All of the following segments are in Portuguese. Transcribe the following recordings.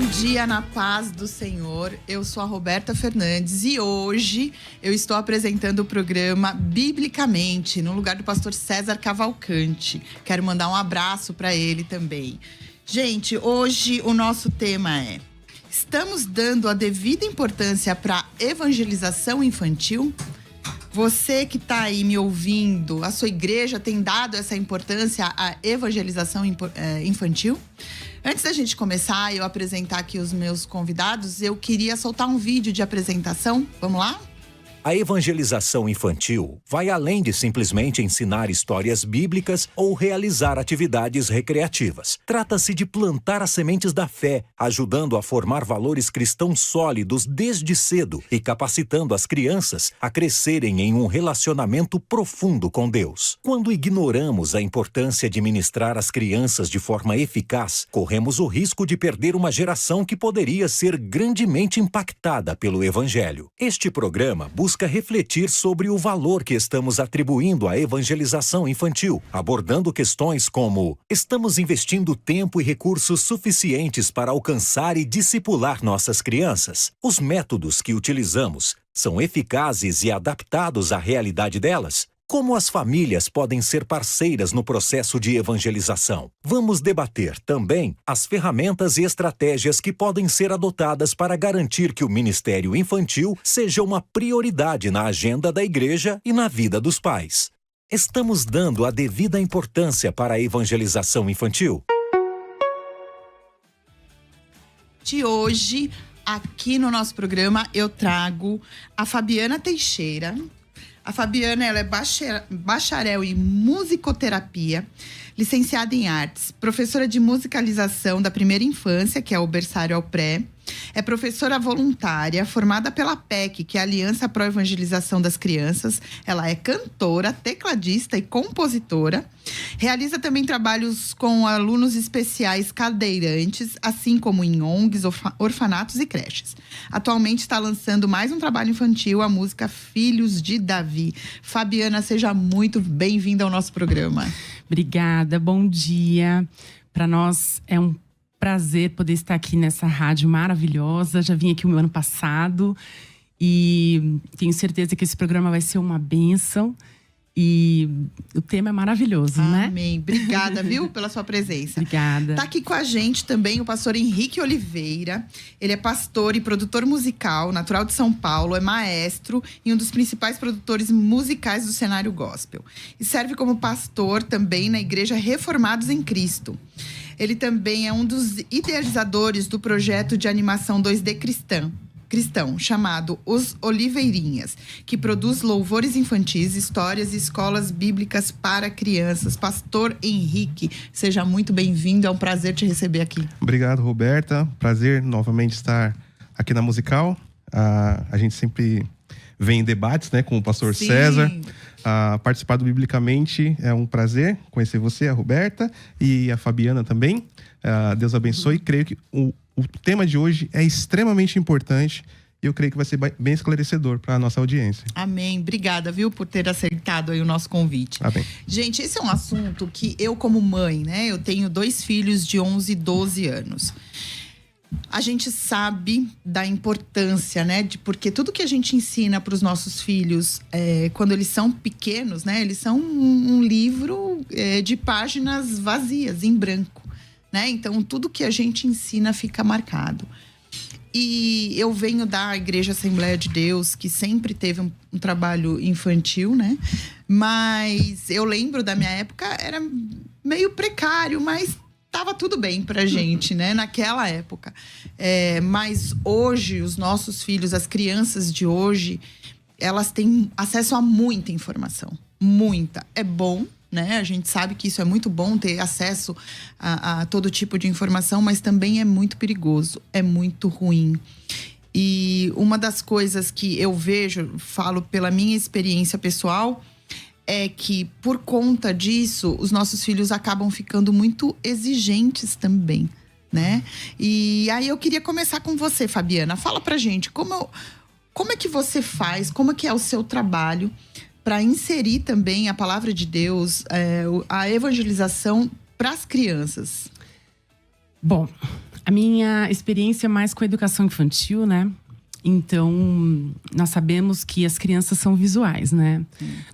dia na paz do Senhor. Eu sou a Roberta Fernandes e hoje eu estou apresentando o programa Biblicamente, no lugar do pastor César Cavalcante. Quero mandar um abraço para ele também. Gente, hoje o nosso tema é: estamos dando a devida importância para a evangelização infantil? Você que está aí me ouvindo, a sua igreja tem dado essa importância à evangelização infantil? Antes da gente começar e eu apresentar aqui os meus convidados, eu queria soltar um vídeo de apresentação. Vamos lá? A evangelização infantil vai além de simplesmente ensinar histórias bíblicas ou realizar atividades recreativas. Trata-se de plantar as sementes da fé, ajudando a formar valores cristãos sólidos desde cedo e capacitando as crianças a crescerem em um relacionamento profundo com Deus. Quando ignoramos a importância de ministrar às crianças de forma eficaz, corremos o risco de perder uma geração que poderia ser grandemente impactada pelo Evangelho. Este programa busca refletir sobre o valor que estamos atribuindo à evangelização infantil, abordando questões como: estamos investindo tempo e recursos suficientes para alcançar e discipular nossas crianças? Os métodos que utilizamos são eficazes e adaptados à realidade delas? Como as famílias podem ser parceiras no processo de evangelização? Vamos debater também as ferramentas e estratégias que podem ser adotadas para garantir que o ministério infantil seja uma prioridade na agenda da igreja e na vida dos pais. Estamos dando a devida importância para a evangelização infantil? De hoje, aqui no nosso programa, eu trago a Fabiana Teixeira. A Fabiana, ela é bacharel em musicoterapia, licenciada em artes, professora de musicalização da primeira infância, que é o berçário ao pré. É professora voluntária, formada pela PEC, que é a Aliança Pro Evangelização das Crianças. Ela é cantora, tecladista e compositora. Realiza também trabalhos com alunos especiais cadeirantes, assim como em ONGs, orfanatos e creches. Atualmente está lançando mais um trabalho infantil, a música Filhos de Davi. Fabiana, seja muito bem-vinda ao nosso programa. Obrigada, bom dia. Para nós é um prazer poder estar aqui nessa rádio maravilhosa. Já vim aqui o ano passado e tenho certeza que esse programa vai ser uma bênção. E o tema é maravilhoso, né? Amém. Obrigada, viu, pela sua presença. Obrigada. Tá aqui com a gente também o pastor Henrique Oliveira. Ele é pastor e produtor musical, natural de São Paulo, é maestro e um dos principais produtores musicais do cenário gospel. E serve como pastor também na Igreja Reformados em Cristo. Ele também é um dos idealizadores do projeto de animação 2D cristão, chamado Os Oliveirinhas, que produz louvores infantis, histórias e escolas bíblicas para crianças. Pastor Henrique, seja muito bem-vindo, é um prazer te receber aqui. Obrigado, Roberta. Prazer novamente estar aqui na Musical. A gente sempre vem em debates, né, com o pastor Sim. César. Participar do Biblicamente é um prazer conhecer você, a Roberta, e a Fabiana também. Deus abençoe. Creio que o tema de hoje é extremamente importante e eu creio que vai ser bem esclarecedor para a nossa audiência. Amém. Obrigada, viu, por ter aceitado aí o nosso convite. Amém. Gente, esse é um assunto que eu, como mãe, né, eu tenho 2 filhos de 11 e 12 anos. A gente sabe da importância, né? Porque tudo que a gente ensina para os nossos filhos, quando eles são pequenos, né? Eles são um livro de páginas vazias, em branco, né? Então, tudo que a gente ensina fica marcado. E eu venho da Igreja Assembleia de Deus, que sempre teve um trabalho infantil, né? Mas eu lembro da minha época, era meio precário, mas tava tudo bem pra gente, né? Naquela época. Mas hoje, os nossos filhos, as crianças de hoje, elas têm acesso a muita informação. Muita. É bom, né? A gente sabe que isso é muito bom, ter acesso a todo tipo de informação, mas também é muito perigoso. É muito ruim. E uma das coisas que eu vejo, falo pela minha experiência pessoal, é que, por conta disso, os nossos filhos acabam ficando muito exigentes também, né? E aí eu queria começar com você, Fabiana. Fala pra gente, como é que você faz, como é que é o seu trabalho para inserir também a palavra de Deus, a evangelização para as crianças? Bom, A minha experiência é mais com a educação infantil, né? Então, nós sabemos que as crianças são visuais, né?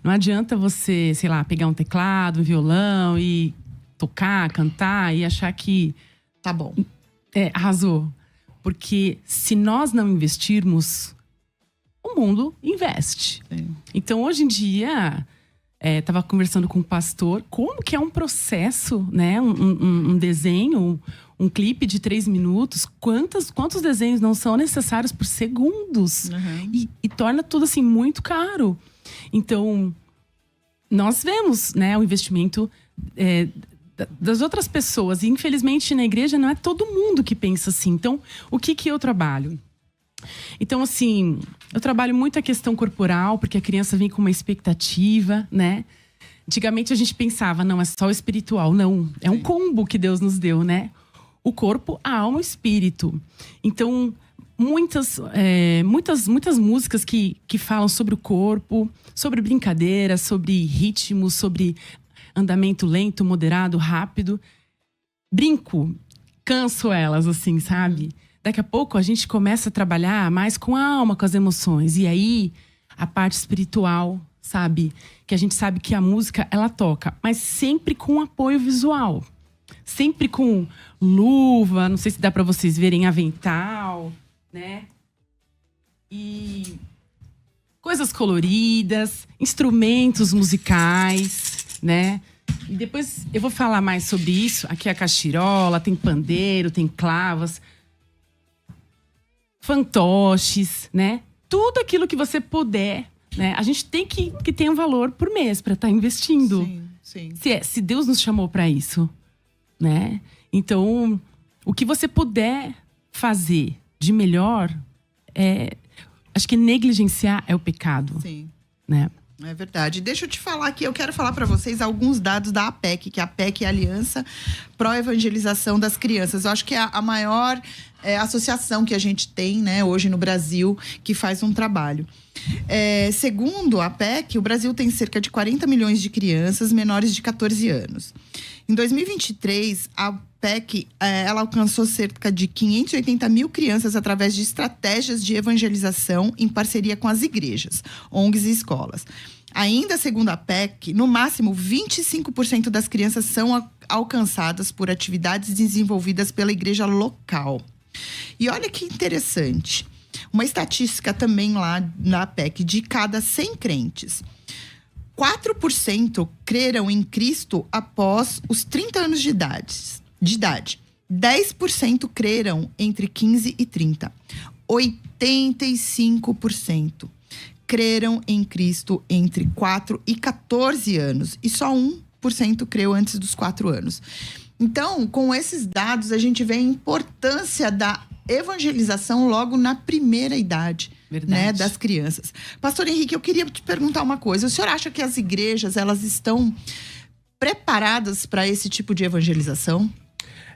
Não adianta você, sei lá, pegar um teclado, um violão e tocar, cantar e achar que… Tá bom. Arrasou. Porque se nós não investirmos, o mundo investe. Sim. Então, hoje em dia… Estava conversando com um pastor, como que é um processo, né? Um desenho, um clipe de 3 minutos. Quantos desenhos não são necessários por segundos? Uhum. E torna tudo assim muito caro. Então, nós vemos, né, o investimento das outras pessoas. E infelizmente na igreja não é todo mundo que pensa assim. Então, o que eu trabalho? Então, assim, eu trabalho muito a questão corporal, porque a criança vem com uma expectativa, né? Antigamente a gente pensava, não, é só o espiritual. Não, é um combo que Deus nos deu, né? O corpo, a alma e o espírito. Então, muitas músicas que falam sobre o corpo, sobre brincadeira, sobre ritmo, sobre andamento lento, moderado, rápido. Brinco, canso elas, assim, sabe? Daqui a pouco a gente começa a trabalhar mais com a alma, com as emoções. E aí, a parte espiritual, sabe? Que a gente sabe que a música, ela toca. Mas sempre com apoio visual. Sempre com luva, não sei se dá pra vocês verem, avental, né? E coisas coloridas, instrumentos musicais, né? E depois eu vou falar mais sobre isso. Aqui é a cachirola, tem pandeiro, tem clavas, fantoches, né? Tudo aquilo que você puder, né? A gente tem que ter um valor por mês para estar investindo. Sim. Se Deus nos chamou para isso, né? Então, o que você puder fazer de melhor, acho que negligenciar é o pecado. Sim. Né? É verdade. Deixa eu te falar aqui, eu quero falar para vocês alguns dados da APEC, que a APEC é a Aliança Pró-Evangelização das Crianças. Eu acho que é a maior associação que a gente tem, né, hoje no Brasil, que faz um trabalho. Segundo a APEC, o Brasil tem cerca de 40 milhões de crianças menores de 14 anos. Em 2023, a APEC ela alcançou cerca de 580 mil crianças através de estratégias de evangelização em parceria com as igrejas, ONGs e escolas. Ainda segundo a APEC, no máximo 25% das crianças são alcançadas por atividades desenvolvidas pela igreja local. E olha que interessante, uma estatística também lá na APEC, de cada 100 crentes, 4% creram em Cristo após os 30 anos de idade. 10% creram entre 15 e 30. 85% creram em Cristo entre 4 e 14 anos. E só 1% creu antes dos 4 anos. Então, com esses dados, a gente vê a importância da evangelização logo na primeira idade, né, das crianças. Pastor Henrique, eu queria te perguntar uma coisa. O senhor acha que as igrejas, elas estão preparadas para esse tipo de evangelização?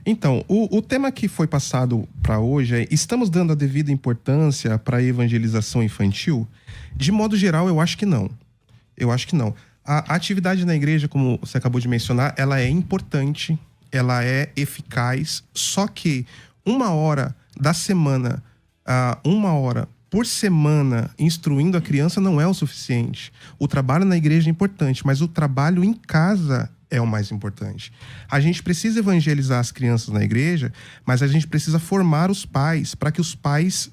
Então, o tema que foi passado para hoje é: estamos dando a devida importância para a evangelização infantil? De modo geral, eu acho que não. A atividade na igreja, como você acabou de mencionar, ela é importante, ela é eficaz, só que 1 hora da semana, 1 hora por semana instruindo a criança não é o suficiente. O trabalho na igreja é importante, mas o trabalho em casa é o mais importante. A gente precisa evangelizar as crianças na igreja, mas a gente precisa formar os pais para que os pais,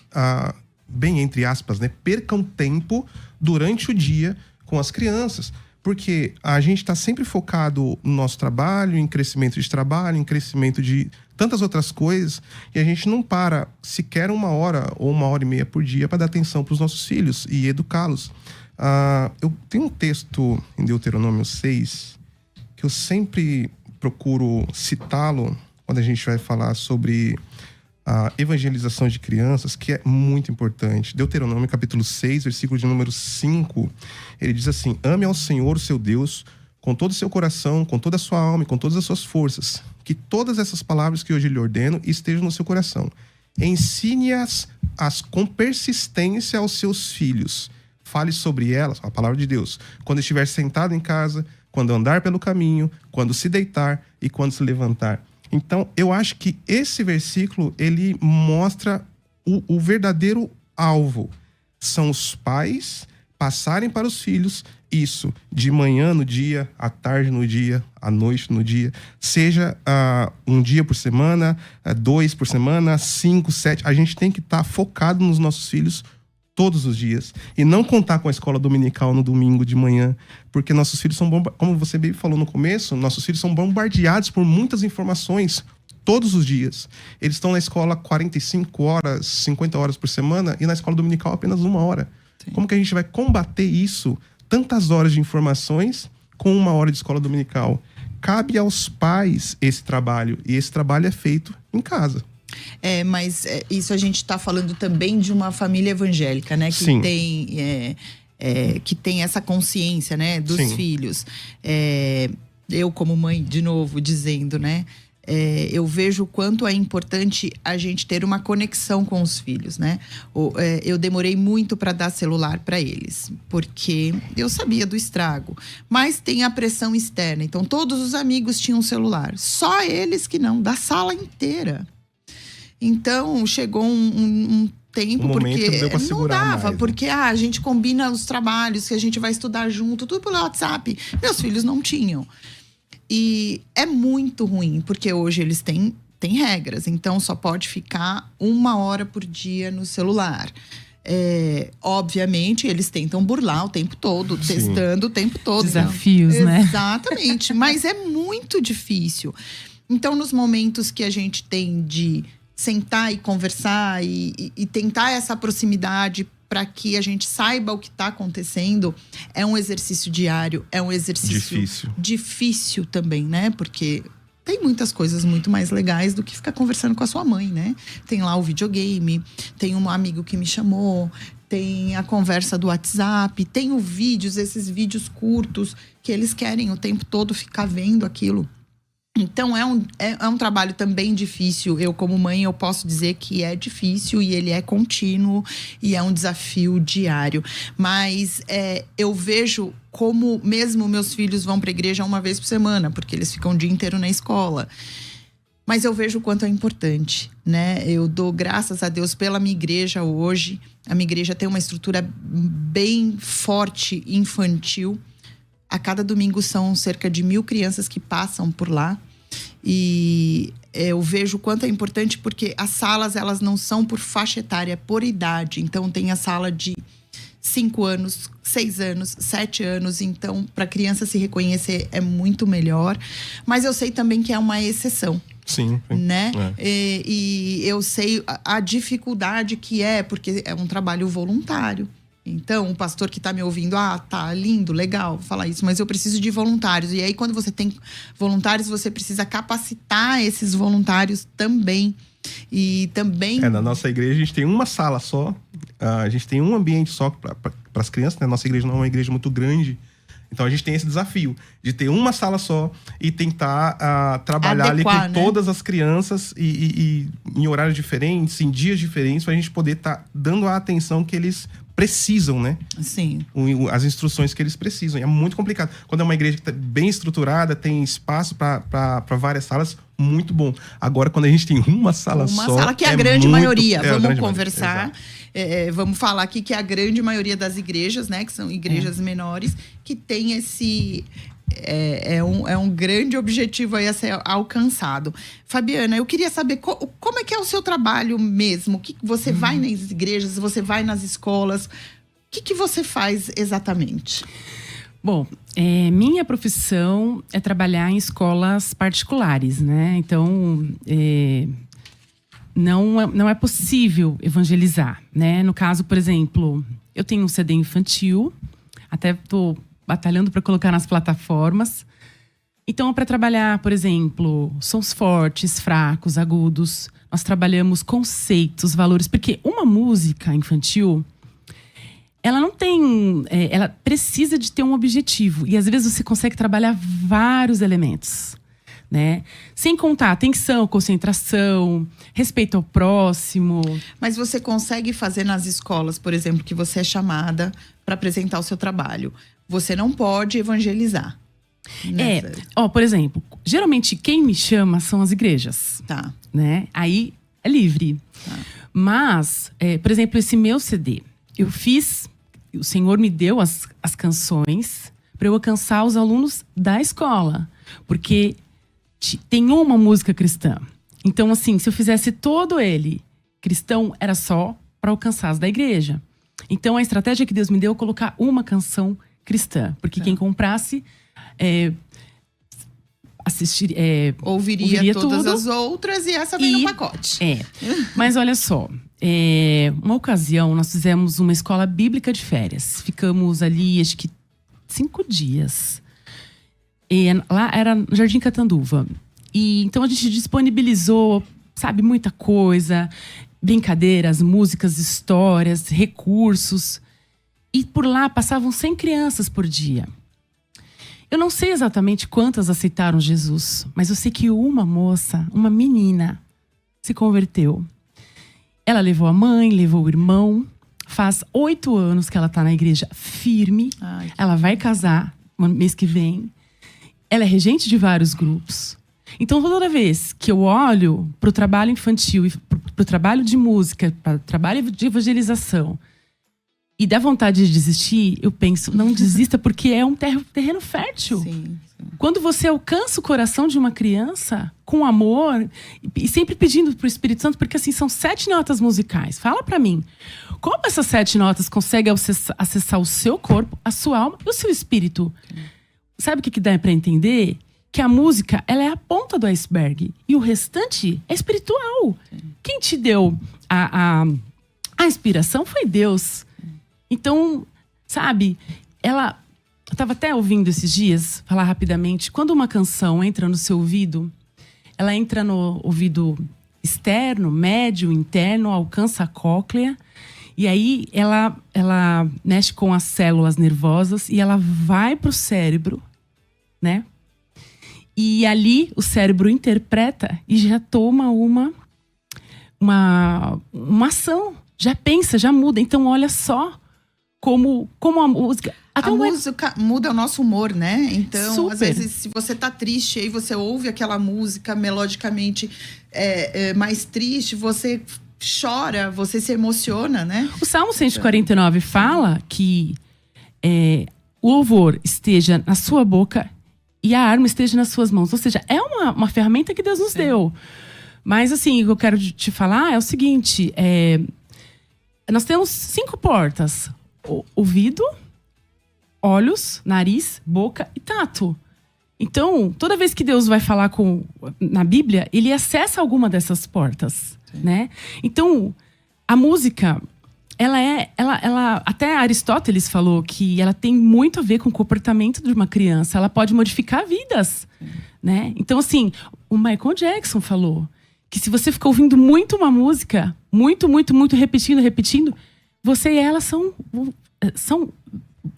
bem entre aspas, né, percam tempo durante o dia com as crianças. Porque a gente está sempre focado no nosso trabalho, em crescimento de trabalho, em crescimento de tantas outras coisas, e a gente não para sequer 1 hora ou 1h30 por dia para dar atenção para os nossos filhos e educá-los. Eu tenho um texto em Deuteronômio 6 que eu sempre procuro citá-lo quando a gente vai falar sobre a evangelização de crianças, que é muito importante. Deuteronômio capítulo 6, versículo de número 5, ele diz assim: ame ao Senhor, seu Deus, com todo o seu coração, com toda a sua alma e com todas as suas forças. Que todas essas palavras que hoje lhe ordeno estejam no seu coração. Ensine-as com persistência aos seus filhos. Fale sobre elas, a palavra de Deus, quando estiver sentado em casa, quando andar pelo caminho, quando se deitar e quando se levantar. Então, eu acho que esse versículo, ele mostra o verdadeiro alvo. São os pais passarem para os filhos isso, de manhã no dia, à tarde no dia, à noite no dia. Seja um dia por semana, 2 por semana, 5, 7. A gente tem que estar focado nos nossos filhos todos os dias. E não contar com a escola dominical no domingo de manhã. Porque nossos filhos são, como você bem falou no começo, nossos filhos são bombardeados por muitas informações todos os dias. Eles estão na escola 45 horas, 50 horas por semana e na escola dominical apenas 1 hora. Sim. Como que a gente vai combater isso? Tantas horas de informações com 1 hora de escola dominical. Cabe aos pais esse trabalho. E esse trabalho é feito em casa. Mas isso a gente está falando também de uma família evangélica, né? Que Sim. que tem essa consciência, né? Dos Sim. filhos. Eu, como mãe, de novo, dizendo, né? Eu vejo o quanto é importante a gente ter uma conexão com os filhos, né? Eu demorei muito para dar celular para eles, porque eu sabia do estrago. Mas tem a pressão externa. Então, todos os amigos tinham celular. Só eles que não, da sala inteira. Então, chegou um tempo, porque não dava. Mais, porque a gente combina os trabalhos, que a gente vai estudar junto, tudo pelo WhatsApp. Meus filhos não tinham. E é muito ruim, porque hoje eles têm regras. Então, só pode ficar 1 hora por dia no celular. Obviamente, eles tentam burlar o tempo todo, Sim. testando o tempo todo. Desafios, então, né? Exatamente. Mas é muito difícil. Então, nos momentos que a gente tem de sentar e conversar e tentar essa proximidade para que a gente saiba o que está acontecendo, é um exercício diário, é um exercício difícil também, né? Porque tem muitas coisas muito mais legais do que ficar conversando com a sua mãe, né? Tem lá o videogame, tem um amigo que me chamou, tem a conversa do WhatsApp, tem o vídeos, esses vídeos curtos que eles querem o tempo todo ficar vendo aquilo. Então, é um trabalho também difícil. Eu, como mãe, eu posso dizer que é difícil e ele é contínuo e é um desafio diário. Mas eu vejo como mesmo meus filhos vão para a igreja 1 vez por semana, porque eles ficam o dia inteiro na escola. Mas eu vejo o quanto é importante, né? Eu dou graças a Deus pela minha igreja hoje. A minha igreja tem uma estrutura bem forte infantil. A cada domingo são cerca de 1.000 crianças que passam por lá. E eu vejo o quanto é importante, porque as salas, elas não são por faixa etária, é por idade. Então, tem a sala de 5 anos, 6 anos, 7 anos. Então, para a criança se reconhecer, é muito melhor. Mas eu sei também que é uma exceção. Sim. Né? E eu sei a dificuldade que porque é um trabalho voluntário. Então, o pastor que tá me ouvindo, tá lindo, legal falar isso, mas eu preciso de voluntários. E aí, quando você tem voluntários, você precisa capacitar esses voluntários também. E também… Na nossa igreja, a gente tem uma sala só. A gente tem um ambiente só para as crianças, né? Nossa igreja não é uma igreja muito grande. Então, a gente tem esse desafio de ter uma sala só e tentar trabalhar adequar, ali com todas as crianças e em horários diferentes, em dias diferentes, para a gente poder estar dando a atenção que eles precisam, né? Sim. As instruções que eles precisam. E é muito complicado. Quando é uma igreja que está bem estruturada, tem espaço para várias salas, muito bom. Agora, quando a gente tem uma sala só… Uma sala que é a grande maioria. Vamos grande conversar. Vamos falar aqui que é a grande maioria das igrejas, né? Que são igrejas menores, que tem esse… É um grande objetivo aí a ser alcançado. Fabiana, eu queria saber como é que é o seu trabalho mesmo? Que você vai nas igrejas, você vai nas escolas? O que você faz exatamente? Bom, minha profissão é trabalhar em escolas particulares, né? Então, não é possível evangelizar, né? No caso, por exemplo, eu tenho um CD infantil, até estou batalhando para colocar nas plataformas. Então, para trabalhar, por exemplo, sons fortes, fracos, agudos, nós trabalhamos conceitos, valores, porque uma música infantil, ela não tem… ela precisa de ter um objetivo. E às vezes você consegue trabalhar vários elementos, né? Sem contar atenção, concentração, respeito ao próximo. Mas você consegue fazer nas escolas, por exemplo, que você é chamada para apresentar o seu trabalho. Você não pode evangelizar. Por exemplo, geralmente quem me chama são as igrejas. Tá. Né? Aí é livre. Tá. Mas, por exemplo, esse meu CD, eu fiz, o Senhor me deu as canções para eu alcançar os alunos da escola. Porque tem uma música cristã. Então, assim, se eu fizesse todo ele cristão, era só para alcançar as da igreja. Então, a estratégia que Deus me deu é colocar uma canção cristã. Porque quem comprasse, ouviria todas tudo. as outras e essa vem no pacote. Mas olha só, uma ocasião nós fizemos uma escola bíblica de férias. Ficamos ali, acho que 5 dias. E lá era no Jardim Catanduva. E então a gente disponibilizou, sabe, muita coisa. Brincadeiras, músicas, histórias, recursos. E por lá passavam 100 crianças por dia. Eu não sei exatamente quantas aceitaram Jesus, mas eu sei que uma moça, uma menina, se converteu. Ela levou a mãe, levou o irmão. Faz 8 anos que ela está na igreja firme. Ela vai casar no mês que vem. Ela é regente de vários grupos. Então, toda vez que eu olho para o trabalho infantil, para o trabalho de música, para o trabalho de evangelização, e dá vontade de desistir, eu penso, não desista, porque é um terreno fértil. Sim. Quando você alcança o coração de uma criança com amor, e sempre pedindo pro Espírito Santo, porque assim, são 7 notas musicais. Fala pra mim, como essas 7 notas conseguem acessar o seu corpo, a sua alma e o seu espírito? Sabe o que dá pra entender? Que a música, ela é a ponta do iceberg. E o restante é espiritual. Quem te deu a inspiração foi Deus. Então, sabe, eu estava até ouvindo esses dias, falar rapidamente, quando uma canção entra no seu ouvido, ela entra no ouvido externo, médio, interno, alcança a cóclea, e aí ela mexe com as células nervosas e ela vai para o cérebro, né? E ali o cérebro interpreta e já toma uma ação, já pensa, já muda. Então, olha só como a música... A música muda o nosso humor, né? Então, Super. Às vezes, se você tá triste, aí você ouve aquela música melodicamente mais triste, você chora, você se emociona, né? O Salmo 149 fala que o louvor esteja na sua boca e a arma esteja nas suas mãos. Ou seja, é uma ferramenta que Deus nos deu. Mas, assim, o que eu quero te falar é o seguinte. Nós temos 5 portas. Ouvido, olhos, nariz, boca e tato. Então, toda vez que Deus vai falar na Bíblia, ele acessa alguma dessas portas, né? Então, a música, ela até Aristóteles falou que ela tem muito a ver com o comportamento de uma criança. Ela pode modificar vidas, né? Então, assim, o Michael Jackson falou que se você ficar ouvindo muito uma música, muito, repetindo, você e ela são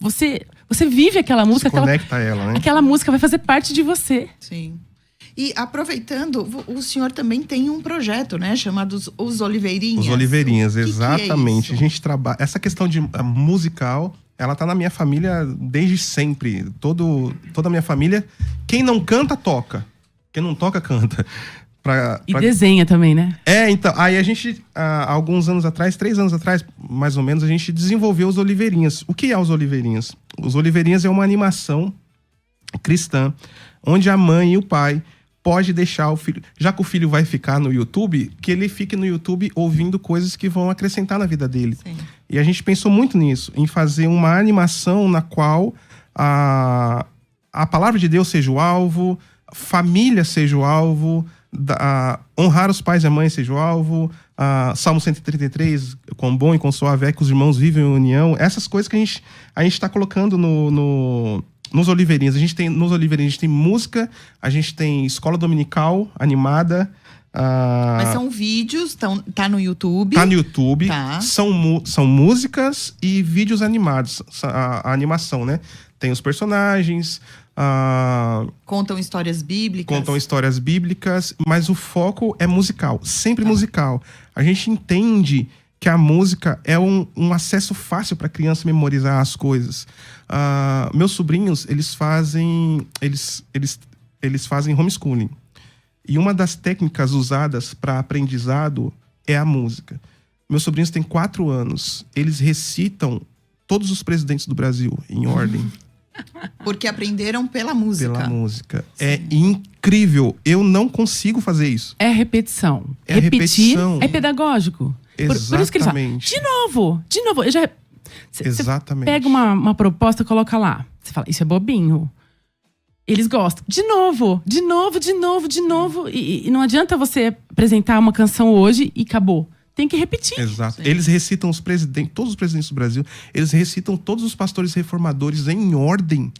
você vive aquela música, conecta ela, né? Aquela música vai fazer parte de você. Sim. E aproveitando, o senhor também tem um projeto, né? Chamado Os Oliveirinhas. Os Oliveirinhas, exatamente. Que é isso? A gente trabalha... Essa questão de musical, ela tá na minha família desde sempre. Toda a minha família, quem não canta, toca. Quem não toca, canta. E desenha também, né? Então. Aí a gente, há alguns anos atrás, 3 anos atrás, mais ou menos, a gente desenvolveu os Oliveirinhas. O que é os Oliveirinhas? Os Oliveirinhas é uma animação cristã, onde a mãe e o pai pode deixar o filho... Já que o filho vai ficar no YouTube, que ele fique no YouTube ouvindo coisas que vão acrescentar na vida dele. Sim. E a gente pensou muito nisso, em fazer uma animação na qual a palavra de Deus seja o alvo, família seja o alvo, honrar os pais e a mãe seja o alvo, Salmo 133, quão bom e quão suave é que os irmãos vivem em união. Essas coisas que a gente está colocando nos Oliveirinhas. Nos Oliveirinhas a gente tem música, a gente tem escola dominical animada. Mas são vídeos, tá no YouTube. Tá no YouTube. Tá. São músicas e vídeos animados. A animação, né? Tem os personagens. Contam histórias bíblicas. Mas o foco é musical. Sempre musical. A gente entende que a música é um acesso fácil para a criança memorizar as coisas. Meus sobrinhos, eles fazem homeschooling. E uma das técnicas usadas para aprendizado é a música. Meus sobrinhos têm 4 anos. Eles recitam todos os presidentes do Brasil em ordem. Porque aprenderam pela música. Pela música. Sim. É incrível. Eu não consigo fazer isso. É repetição. É Repetir repetição. é pedagógico. Exatamente. Por isso que eles falam, de novo. Exatamente. Você pega uma proposta e coloca lá. Você fala, isso é bobinho. Eles gostam. De novo. E não adianta você apresentar uma canção hoje e acabou. Tem que repetir. Exato. Sim. Eles recitam todos os presidentes do Brasil. Eles recitam todos os pastores reformadores em ordem.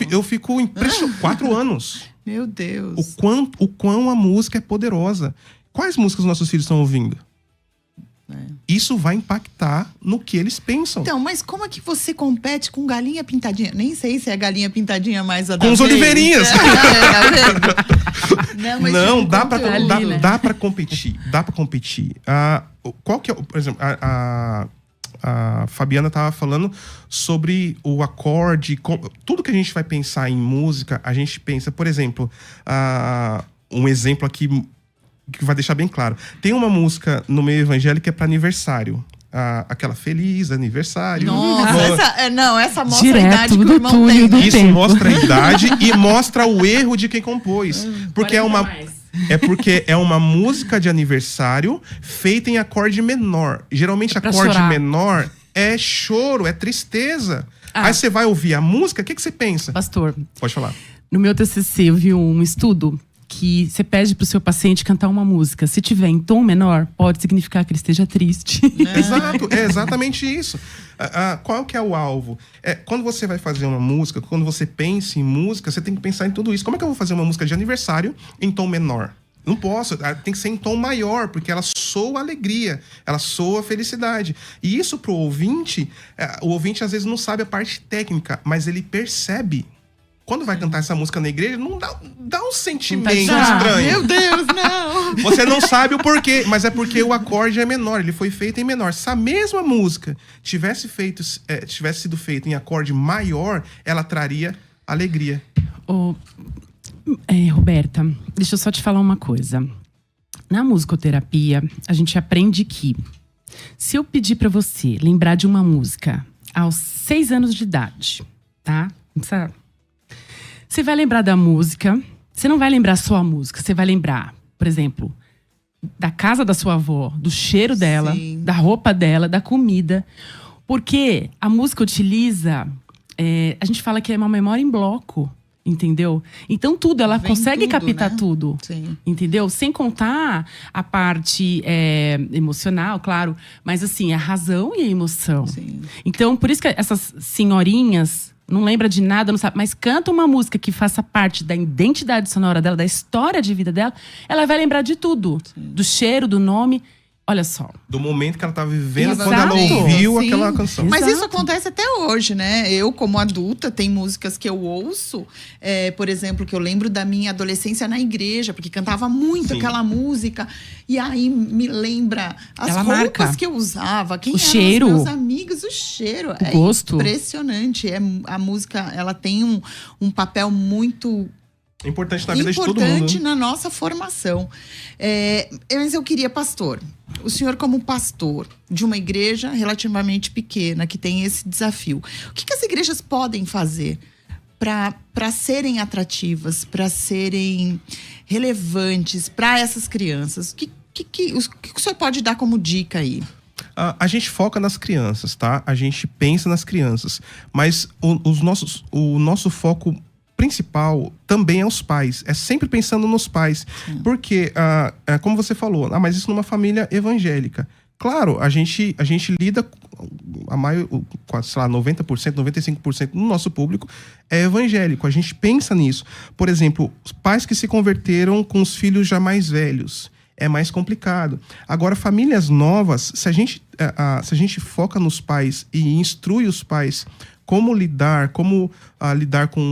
Eu fico impressionado. 4 anos. Meu Deus. O quão a música é poderosa. Quais músicas nossos filhos estão ouvindo? Isso vai impactar no que eles pensam. Então, mas como é que você compete com galinha pintadinha? Nem sei se é a galinha pintadinha mais a da com os oliveirinhas. Não, dá pra competir. Dá pra competir. Qual que é, por exemplo, a Fabiana estava falando sobre o acorde. Tudo que a gente vai pensar em música, a gente pensa, por exemplo, um exemplo aqui que vai deixar bem claro. Tem uma música no meio evangélico que é para aniversário. Aquela Feliz Aniversário. Nossa, essa mostra direto a idade que o irmão tem. Do Isso tempo. mostra a idade e mostra o erro de quem compôs. Porque porque é uma música de aniversário feita em acorde menor. Geralmente acorde menor é choro, é tristeza. Aí você vai ouvir a música, o que você pensa? Pastor, pode falar. No meu TCC eu vi um estudo que você pede pro seu paciente cantar uma música. Se tiver em tom menor, pode significar que ele esteja triste. Exato, é exatamente isso. Qual que é o alvo? Quando você vai fazer uma música, quando você pensa em música, você tem que pensar em tudo isso. Como é que eu vou fazer uma música de aniversário em tom menor? Não posso, tem que ser em tom maior, porque ela soa alegria, ela soa felicidade. E isso pro ouvinte, o ouvinte às vezes não sabe a parte técnica, mas ele percebe. Quando vai cantar essa música na igreja, não dá um sentimento estranho. Meu Deus, não! Você não sabe o porquê, mas é porque o acorde é menor, ele foi feito em menor. Se a mesma música tivesse sido feita em acorde maior, ela traria alegria. Roberta, deixa eu só te falar uma coisa. Na musicoterapia, a gente aprende que se eu pedir pra você lembrar de uma música aos 6 anos de idade, tá? Não precisa... Você vai lembrar da música, você não vai lembrar só a música, você vai lembrar, por exemplo, da casa da sua avó, do cheiro dela, Sim. da roupa dela, da comida. Porque a música utiliza, a gente fala que é uma memória em bloco, entendeu? Então tudo, ela consegue captar tudo, Sim. entendeu? Sem contar a parte emocional, claro, mas assim, a razão e a emoção. Sim. Então, por isso que essas senhorinhas não lembra de nada, não sabe, mas canta uma música que faça parte da identidade sonora dela, da história de vida dela, ela vai lembrar de tudo. Sim. Do cheiro, do nome. Olha só. Do momento que ela estava vivendo, Exato. quando ela ouviu Sim. aquela canção. Mas Exato. isso acontece até hoje, né? Eu, como adulta, tem músicas que eu ouço, por exemplo, que eu lembro da minha adolescência na igreja, porque cantava muito aquela música. E aí me lembra as Ela roupas marca. que eu usava, quem O eram cheiro. os meus amigos, o cheiro. O gosto. Impressionante. A música, ela tem um papel muito Importante na vida de todo mundo. importante na nossa formação. Mas eu queria, pastor, o senhor como pastor de uma igreja relativamente pequena, que tem esse desafio, o que as igrejas podem fazer para serem atrativas, para serem relevantes para essas crianças? O que o senhor pode dar como dica aí? A gente foca nas crianças, tá? A gente pensa nas crianças. Mas o nosso foco principal também é os pais. É sempre pensando nos pais. Sim. Porque, como você falou, mas isso numa família evangélica. Claro, a gente lida com, sei lá, 90%, 95% do nosso público é evangélico. A gente pensa nisso. Por exemplo, os pais que se converteram com os filhos já mais velhos. É mais complicado. Agora, famílias novas, se a gente foca nos pais e instrui os pais como lidar com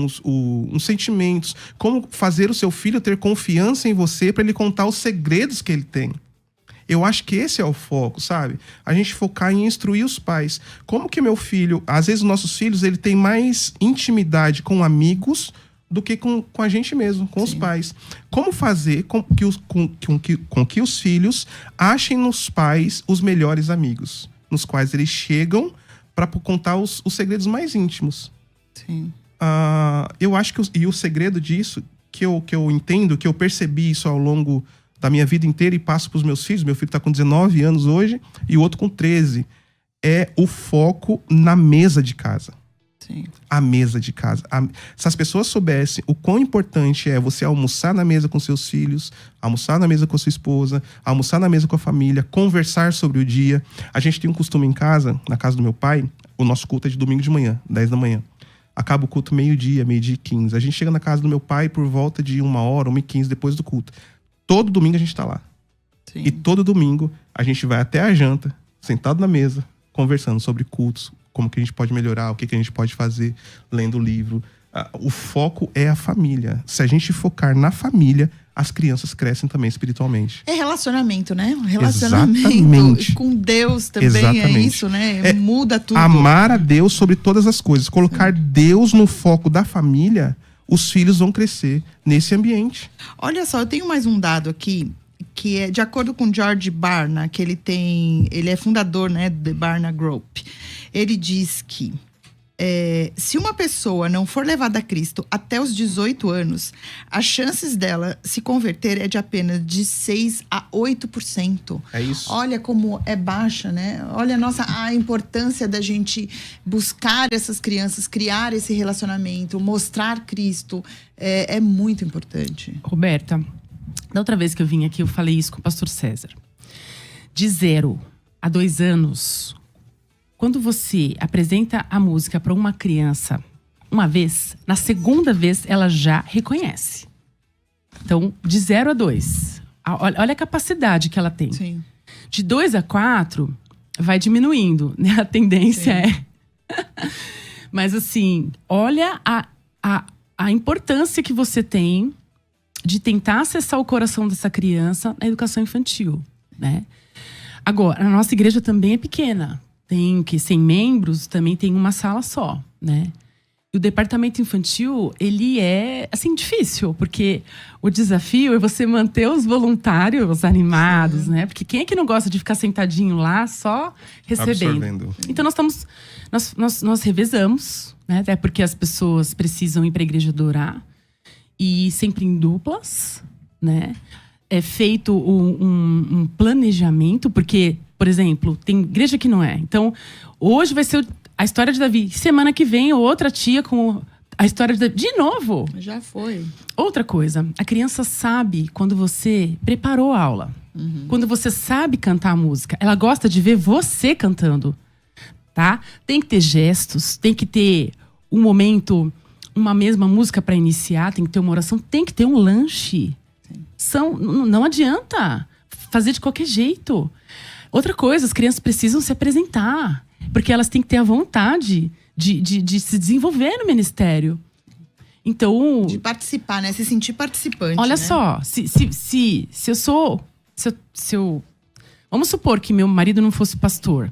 os sentimentos, como fazer o seu filho ter confiança em você para ele contar os segredos que ele tem. Eu acho que esse é o foco, sabe? A gente focar em instruir os pais. Como que meu filho... Às vezes os nossos filhos, ele tem mais intimidade com amigos do que com a gente mesmo, com os pais. Como fazer com que os filhos achem nos pais os melhores amigos, nos quais eles chegam para contar os segredos mais íntimos. Sim. Eu acho que o segredo disso, que eu entendo, que eu percebi isso ao longo da minha vida inteira e passo para os meus filhos. Meu filho está com 19 anos hoje e o outro com 13. É o foco na mesa de casa. Sim. A mesa de casa. Se as pessoas soubessem o quão importante é você almoçar na mesa com seus filhos, almoçar na mesa com sua esposa, almoçar na mesa com a família, conversar sobre o dia. A gente tem um costume em casa, na casa do meu pai, o nosso culto é de domingo de manhã, 10 da manhã. Acaba o culto meio-dia, meio-dia e 15. A gente chega na casa do meu pai por volta de 1h, 1h15 depois do culto. Todo domingo a gente tá lá. Sim. E todo domingo a gente vai até a janta, sentado na mesa, conversando sobre cultos, como que a gente pode melhorar, o que a gente pode fazer, lendo o livro. O foco é a família. Se a gente focar na família, as crianças crescem também espiritualmente. É relacionamento, né? Relacionamento Exatamente. com Deus também. Exatamente. É isso, né? Muda tudo. Amar a Deus sobre todas as coisas. Colocar Deus no foco da família, os filhos vão crescer nesse ambiente. Olha só, eu tenho mais um dado aqui, que é de acordo com George Barna, que ele é fundador, né, do Barna Group. Ele diz que se uma pessoa não for levada a Cristo até os 18 anos, as chances dela se converter é de apenas de 6 a 8%. É isso. Olha como é baixa, né? Olha a importância da gente buscar essas crianças, criar esse relacionamento, mostrar Cristo. É muito importante. Roberta, da outra vez que eu vim aqui, eu falei isso com o pastor César. De 0 a 2 anos, quando você apresenta a música para uma criança uma vez, na segunda vez ela já reconhece. Então, de 0 a 2. Olha a capacidade que ela tem. Sim. De 2 a 4, vai diminuindo, né? A tendência é. Mas assim, olha a importância que você tem de tentar acessar o coração dessa criança na educação infantil, né? Agora, a nossa igreja também é pequena. Tem 100 membros, também tem uma sala só, né? E o departamento infantil, ele é, assim, difícil. Porque o desafio é você manter os voluntários animados, né? Porque quem é que não gosta de ficar sentadinho lá, só recebendo? Absorvendo. Então, nós revezamos, né? Até porque as pessoas precisam ir para a igreja adorar. E sempre em duplas, né? É feito um planejamento, porque, por exemplo, tem igreja que não é. Então, hoje vai ser a história de Davi. Semana que vem, outra tia com a história de Davi. De novo! Já foi. Outra coisa, a criança sabe quando você preparou a aula. Quando você sabe cantar a música. Ela gosta de ver você cantando, tá? Tem que ter gestos, tem que ter um momento, uma mesma música para iniciar, tem que ter uma oração, tem que ter um lanche. Não adianta fazer de qualquer jeito. Outra coisa, as crianças precisam se apresentar. Porque elas têm que ter a vontade de se desenvolver no ministério. Então... De participar, né? Se sentir participante, olha né? só, se eu vamos supor que meu marido não fosse pastor.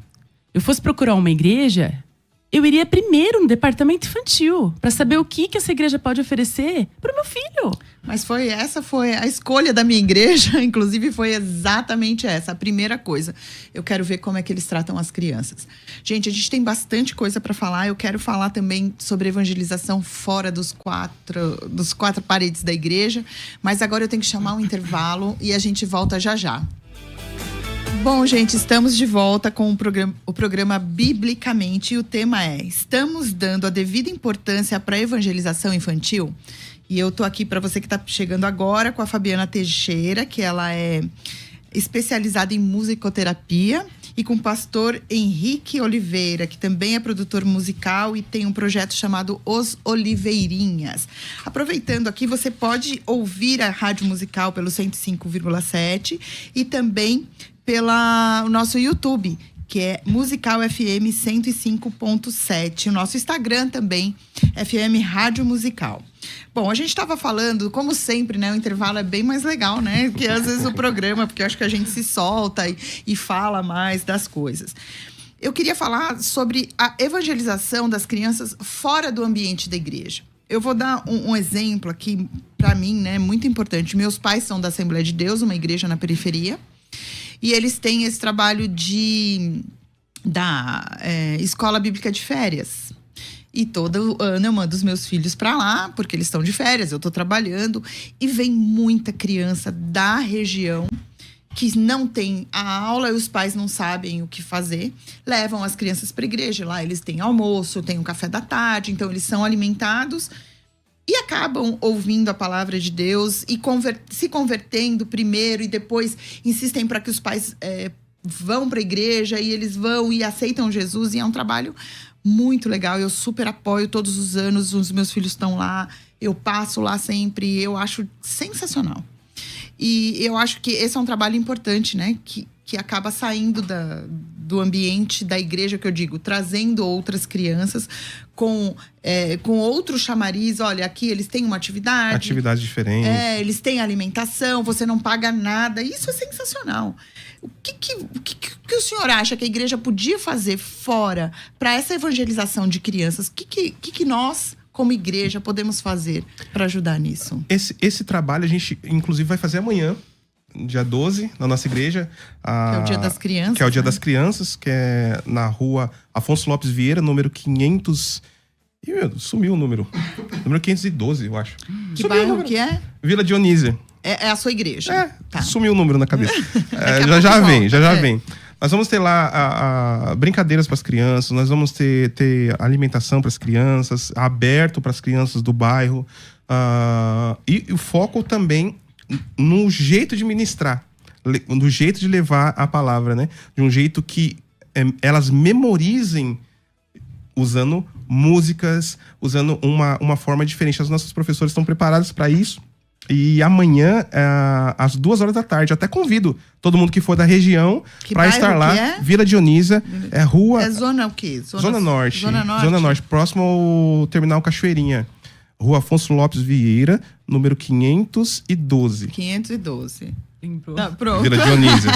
Eu fosse procurar uma igreja, eu iria primeiro no departamento infantil para saber o que essa igreja pode oferecer para o meu filho. Mas essa foi a escolha da minha igreja, inclusive foi exatamente essa, a primeira coisa. Eu quero ver como é que eles tratam as crianças. Gente, a gente tem bastante coisa para falar. Eu quero falar também sobre evangelização fora dos quatro paredes da igreja. Mas agora eu tenho que chamar um intervalo e a gente volta já já. Bom, gente, estamos de volta com o programa Biblicamente e o tema é: estamos dando a devida importância para a evangelização infantil? E eu tô aqui para você que tá chegando agora com a Fabiana Teixeira, que ela é especializada em musicoterapia, e com o pastor Henrique Oliveira, que também é produtor musical e tem um projeto chamado Os Oliveirinhas. Aproveitando aqui, você pode ouvir a Rádio Musical pelo 105,7 e também pelo nosso YouTube, que é Musical FM 105.7. O nosso Instagram também, FM Rádio Musical. Bom, a gente estava falando, como sempre, né? O intervalo é bem mais legal, né? Que às vezes o programa, porque eu acho que a gente se solta e fala mais das coisas. Eu queria falar sobre a evangelização das crianças fora do ambiente da igreja. Eu vou dar um exemplo aqui, para mim, né? Muito importante. Meus pais são da Assembleia de Deus, uma igreja na periferia. E eles têm esse trabalho da Escola Bíblica de Férias. E todo ano eu mando os meus filhos para lá, porque eles estão de férias, eu estou trabalhando. E vem muita criança da região que não tem a aula e os pais não sabem o que fazer. Levam as crianças para a igreja. Lá eles têm almoço, têm um café da tarde. Então eles são alimentados e acabam ouvindo a palavra de Deus e se convertendo primeiro e depois insistem para que os pais vão para a igreja e eles vão e aceitam Jesus. E é um trabalho muito legal. Eu super apoio todos os anos. Os meus filhos estão lá. Eu passo lá sempre. Eu acho sensacional. E eu acho que esse é um trabalho importante, né? Que acaba saindo do ambiente da igreja, que eu digo, trazendo outras crianças com outro chamariz. Olha, aqui eles têm uma atividade. Atividade diferente. Eles têm alimentação, você não paga nada. Isso é sensacional. O que o senhor acha que a igreja podia fazer fora para essa evangelização de crianças? O que nós, como igreja, podemos fazer para ajudar nisso? Esse trabalho a gente, inclusive, vai fazer amanhã, dia 12, na nossa igreja. Que é o Dia das Crianças. Que é o Dia das Crianças, que é na rua Afonso Lopes Vieira, número 500... Sumiu o número. Número 512, eu acho. Que bairro que é? Vila Dionísia. É a sua igreja. Tá. Sumiu o número na cabeça. já vem. Nós vamos ter lá brincadeiras para as crianças, nós vamos ter alimentação para as crianças, aberto para as crianças do bairro. E o foco também no jeito de ministrar, no jeito de levar a palavra, né? De um jeito que elas memorizem usando músicas, usando uma forma diferente. Os nossos professores estão preparados para isso. E amanhã, às 2h da tarde, até convido todo mundo que for da região para estar lá. Vila Dionísia, rua... É zona o quê? Zona Norte. Zona Norte. Zona Norte, próximo ao Terminal Cachoeirinha. Rua Afonso Lopes Vieira, número 512. 512. Tá, pronto. Vila Dionísia.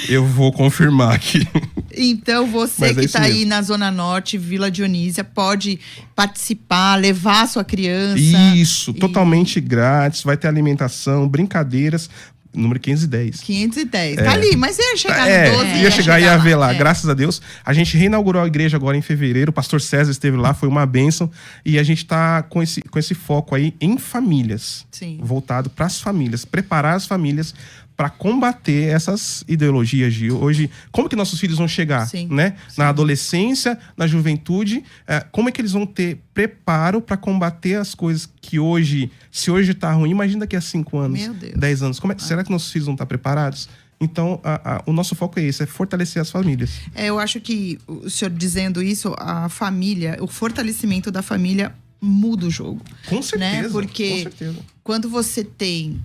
Eu vou confirmar aqui. Então, você que está aí na Zona Norte, Vila Dionísia, pode participar, levar a sua criança. Isso, totalmente grátis. Vai ter alimentação, brincadeiras. Número 510. 510. Tá ali, mas ia chegar no 12. Ia chegar e ia ver lá. Graças a Deus. A gente reinaugurou a igreja agora em fevereiro. O pastor César esteve lá, foi uma bênção. E a gente tá com esse foco aí em famílias. Sim. Voltado para as famílias. Preparar as famílias para combater essas ideologias de hoje. Como que nossos filhos vão chegar, né? Sim. Na adolescência, na juventude, como é que eles vão ter preparo para combater as coisas que hoje, se hoje tá ruim, imagina daqui a 5 anos, 10 anos. Será que nossos filhos vão estar preparados? Então, o nosso foco é esse, é fortalecer as famílias. Eu acho que o senhor dizendo isso, a família, o fortalecimento da família muda o jogo. Com certeza, né? Porque com certeza. Quando você tem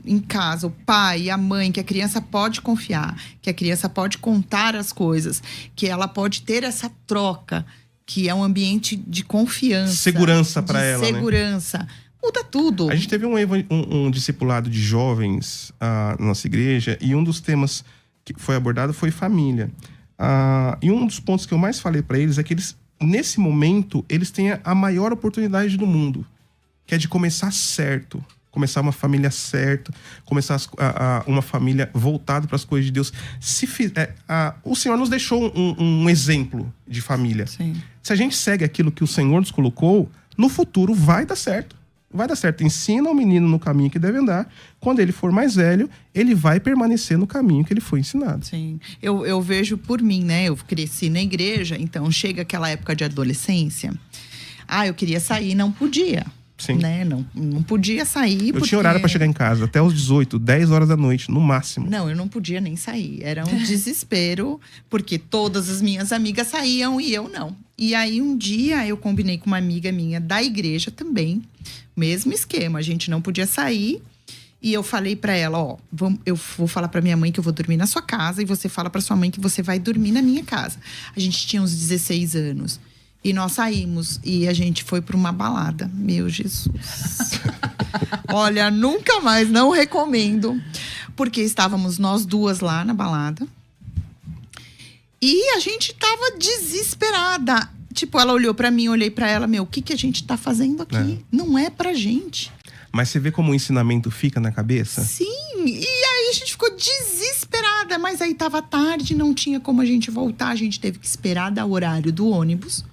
em casa, o pai e a mãe, que a criança pode confiar, que a criança pode contar as coisas, que ela pode ter essa troca, que é um ambiente de confiança. Segurança para ela, segurança. Né? Muda tudo. A gente teve um discipulado de jovens na nossa igreja e um dos temas que foi abordado foi família. E um dos pontos que eu mais falei para eles é que eles, nesse momento, eles têm a maior oportunidade do mundo, que é de começar certo. Começar uma família certa, começar uma família voltada para as coisas de Deus. O Senhor nos deixou um exemplo de família. Sim. Se a gente segue aquilo que o Senhor nos colocou, no futuro vai dar certo. Vai dar certo. Ensina o menino no caminho que deve andar. Quando ele for mais velho, ele vai permanecer no caminho que ele foi ensinado. Sim. Eu vejo por mim, né? Eu cresci na igreja, então chega aquela época de adolescência. Eu queria sair, não podia. Sim. Né? Não podia sair. Eu tinha horário para chegar em casa, até os 18, 10 horas da noite, no máximo. Não, eu não podia nem sair. Era um desespero, porque todas as minhas amigas saíam e eu não. E aí, um dia, eu combinei com uma amiga minha da igreja também. Mesmo esquema, a gente não podia sair. E eu falei pra ela, ó, eu vou falar pra minha mãe que eu vou dormir na sua casa e você fala pra sua mãe que você vai dormir na minha casa. A gente tinha uns 16 anos. E nós saímos e a gente foi pra uma balada. Meu Jesus. Olha, nunca mais, não recomendo. Porque estávamos nós duas lá na balada. E a gente tava desesperada. Tipo, ela olhou pra mim, eu olhei pra ela. Meu, o que a gente tá fazendo aqui? Não é pra gente. Mas você vê como o ensinamento fica na cabeça? Sim, e aí a gente ficou desesperada. Mas aí tava tarde, não tinha como a gente voltar. A gente teve que esperar dar o horário do ônibus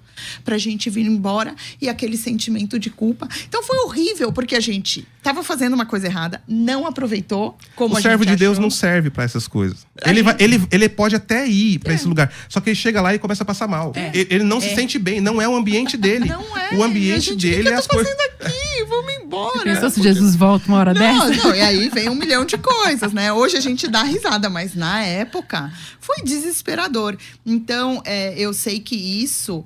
pra gente vir embora. E aquele sentimento de culpa. Então foi horrível, porque a gente tava fazendo uma coisa errada, não aproveitou como a gente achou. O servo de Deus não serve pra essas coisas. Ele pode até ir pra esse lugar, só que ele chega lá e começa a passar mal. Ele não se sente bem, não é o ambiente dele. Não é. O ambiente dele é as coisas. O que eu tô fazendo aqui? Vamos embora. Pensou se Jesus volta uma hora dessa? Não, e aí vem 1 milhão de coisas, né? Hoje a gente dá risada, mas na época foi desesperador. Então, eu sei que isso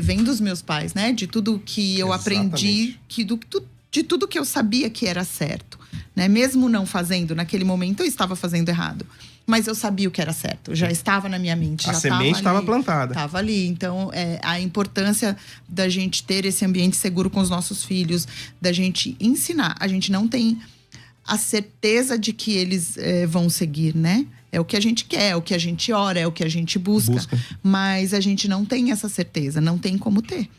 vem dos meus pais, né? De tudo que eu aprendi, de tudo que eu sabia que era certo, né? Mesmo não fazendo, naquele momento eu estava fazendo errado. Mas eu sabia o que era certo, já estava na minha mente. A semente estava plantada. Estava ali. Então, a importância da gente ter esse ambiente seguro com os nossos filhos, da gente ensinar. A gente não tem a certeza de que eles vão seguir, né? É o que a gente quer, é o que a gente ora, é o que a gente busca. Mas a gente não tem essa certeza, não tem como ter.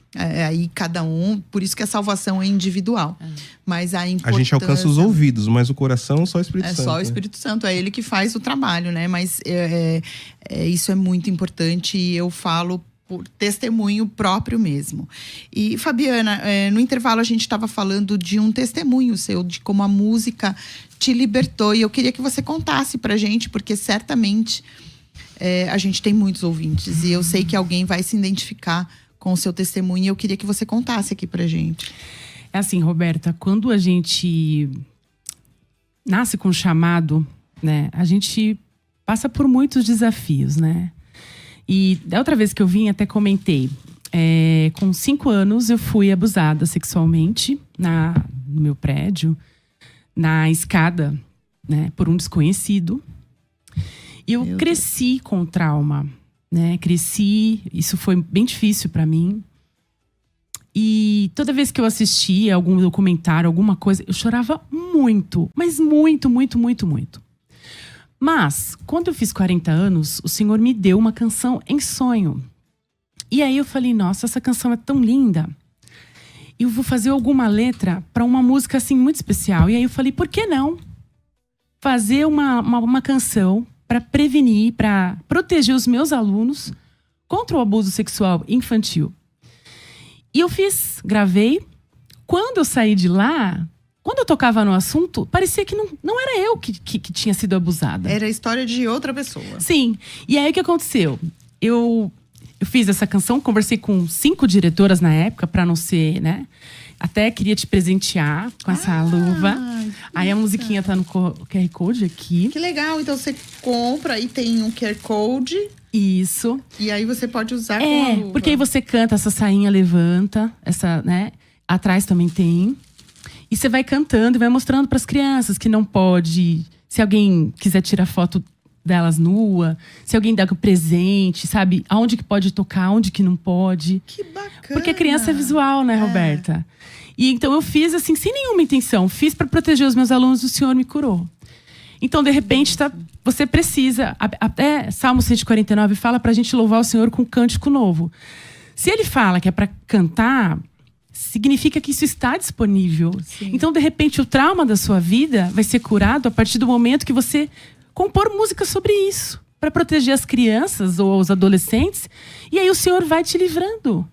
Aí cada um, por isso que a salvação é individual. Mas a importância… A gente alcança os ouvidos, mas o coração só o Espírito Santo. É só o Espírito Santo, é ele que faz o trabalho, né? Mas isso é muito importante e eu falo por testemunho próprio mesmo. E, Fabiana, no intervalo a gente estava falando de um testemunho seu, de como a música te libertou. E eu queria que você contasse pra gente, porque certamente a gente tem muitos ouvintes. E eu sei que alguém vai se identificar com o seu testemunho. E eu queria que você contasse aqui pra gente. É assim, Roberta, quando a gente nasce com um chamado, né? A gente passa por muitos desafios, né? E da outra vez que eu vim, até comentei. Com 5 anos, eu fui abusada sexualmente no meu prédio, na escada, né, por um desconhecido. E eu cresci com trauma, né? Cresci, isso foi bem difícil para mim. E toda vez que eu assistia algum documentário, alguma coisa, eu chorava muito, mas muito, muito, muito, muito. Mas, quando eu fiz 40 anos, o Senhor me deu uma canção em sonho. E aí eu falei, nossa, essa canção é tão linda. Eu vou fazer alguma letra para uma música assim muito especial. E aí eu falei, por que não fazer uma canção para prevenir, para proteger os meus alunos contra o abuso sexual infantil? E eu gravei. Quando eu saí de lá… Quando eu tocava no assunto, parecia que não era eu que tinha sido abusada. Era a história de outra pessoa. Sim. E aí, o que aconteceu? Eu fiz essa canção, conversei com 5 diretoras na época, pra não ser, né? Até queria te presentear com essa luva. Aí a musiquinha tá no QR Code aqui. Que legal. Então, você compra e tem um QR Code. Isso. E aí, você pode usar com a luva. Porque aí você canta, essa sainha levanta. Essa, né? Atrás também tem. E você vai cantando e vai mostrando para as crianças que não pode… Se alguém quiser tirar foto delas nua, se alguém dá um presente, sabe? Aonde que pode tocar, aonde que não pode. Que bacana! Porque a criança é visual, né, Roberta? E então eu fiz assim, sem nenhuma intenção. Fiz para proteger os meus alunos, o Senhor me curou. Então, de repente, você precisa… Até Salmo 149 fala pra gente louvar o Senhor com um cântico novo. Se ele fala que é para cantar… significa que isso está disponível. Sim. Então, de repente, o trauma da sua vida vai ser curado a partir do momento que você compor música sobre isso, para proteger as crianças ou os adolescentes. E aí o Senhor vai te livrando,